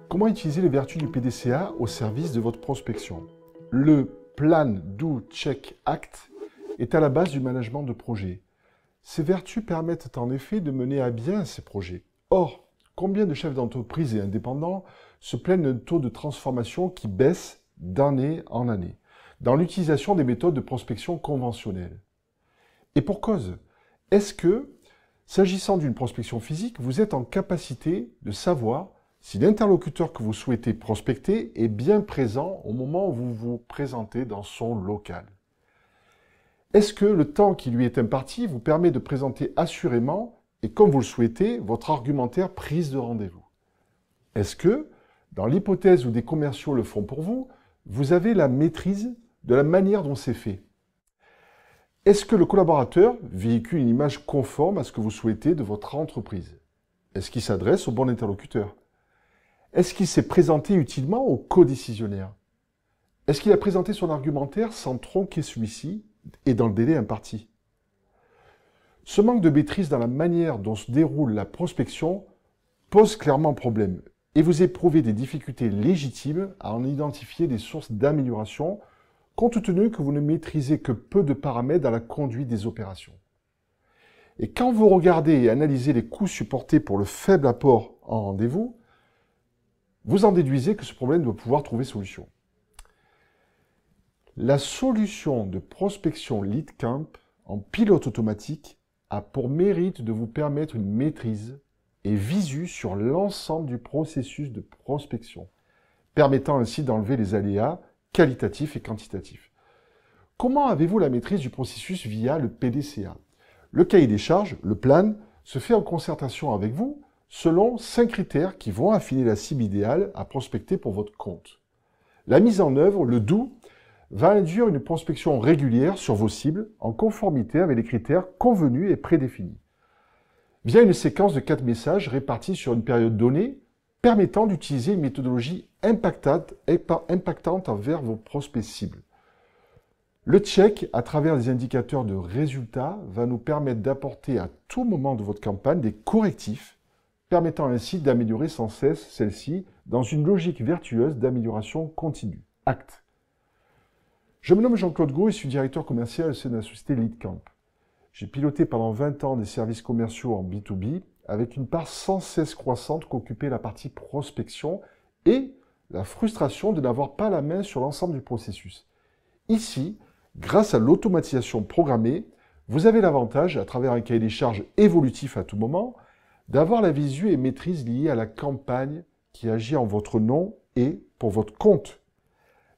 Comment utiliser les vertus du PDCA au service de votre prospection? Le Plan, Do, Check, Act est à la base du management de projet. Ces vertus permettent en effet de mener à bien ces projets. Or, combien de chefs d'entreprise et indépendants se plaignent d'un taux de transformation qui baisse d'année en année dans l'utilisation des méthodes de prospection conventionnelles? Et pour cause, est-ce que, s'agissant d'une prospection physique, vous êtes en capacité de savoir si l'interlocuteur que vous souhaitez prospecter est bien présent au moment où vous vous présentez dans son local? Est-ce que le temps qui lui est imparti vous permet de présenter assurément et comme vous le souhaitez votre argumentaire prise de rendez-vous? Est-ce que, dans l'hypothèse où des commerciaux le font pour vous, vous avez la maîtrise de la manière dont c'est fait? Est-ce que le collaborateur véhicule une image conforme à ce que vous souhaitez de votre entreprise? Est-ce qu'il s'adresse au bon interlocuteur? Est-ce qu'il s'est présenté utilement au codécisionnaire? Est-ce qu'il a présenté son argumentaire sans tronquer celui-ci et dans le délai imparti? Ce manque de maîtrise dans la manière dont se déroule la prospection pose clairement problème et vous éprouvez des difficultés légitimes à en identifier des sources d'amélioration compte tenu que vous ne maîtrisez que peu de paramètres dans la conduite des opérations. Et quand vous regardez et analysez les coûts supportés pour le faible apport en rendez-vous, vous en déduisez que ce problème doit pouvoir trouver solution. La solution de prospection LeadCamp en pilote automatique a pour mérite de vous permettre une maîtrise et visu sur l'ensemble du processus de prospection, permettant ainsi d'enlever les aléas qualitatifs et quantitatifs. Comment avez-vous la maîtrise du processus via le PDCA? Le cahier des charges, le plan, se fait en concertation avec vous selon 5 critères qui vont affiner la cible idéale à prospecter pour votre compte. La mise en œuvre, le DO, va induire une prospection régulière sur vos cibles en conformité avec les critères convenus et prédéfinis, via une séquence de 4 messages répartis sur une période donnée, permettant d'utiliser une méthodologie impactante envers vos prospects cibles. Le check, à travers des indicateurs de résultats, va nous permettre d'apporter à tout moment de votre campagne des correctifs, permettant ainsi d'améliorer sans cesse celle-ci dans une logique vertueuse d'amélioration continue. Acte. Je me nomme Jean-Claude Gault et suis directeur commercial au sein de la société LeadCamp. J'ai piloté pendant 20 ans des services commerciaux en B2B, avec une part sans cesse croissante qu'occupait la partie prospection et la frustration de n'avoir pas la main sur l'ensemble du processus. Ici, grâce à l'automatisation programmée, vous avez l'avantage, à travers un cahier des charges évolutif à tout moment, d'avoir la visu et maîtrise liée à la campagne qui agit en votre nom et pour votre compte.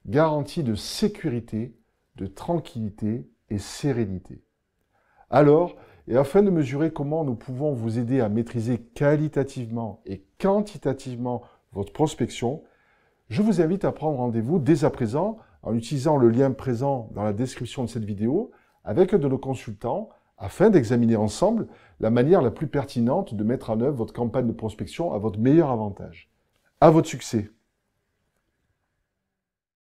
Garantie de sécurité, de tranquillité et sérénité. Alors, et afin de mesurer comment nous pouvons vous aider à maîtriser qualitativement et quantitativement votre prospection, je vous invite à prendre rendez-vous dès à présent en utilisant le lien présent dans la description de cette vidéo avec un de nos consultants afin d'examiner ensemble la manière la plus pertinente de mettre en œuvre votre campagne de prospection à votre meilleur avantage. À votre succès!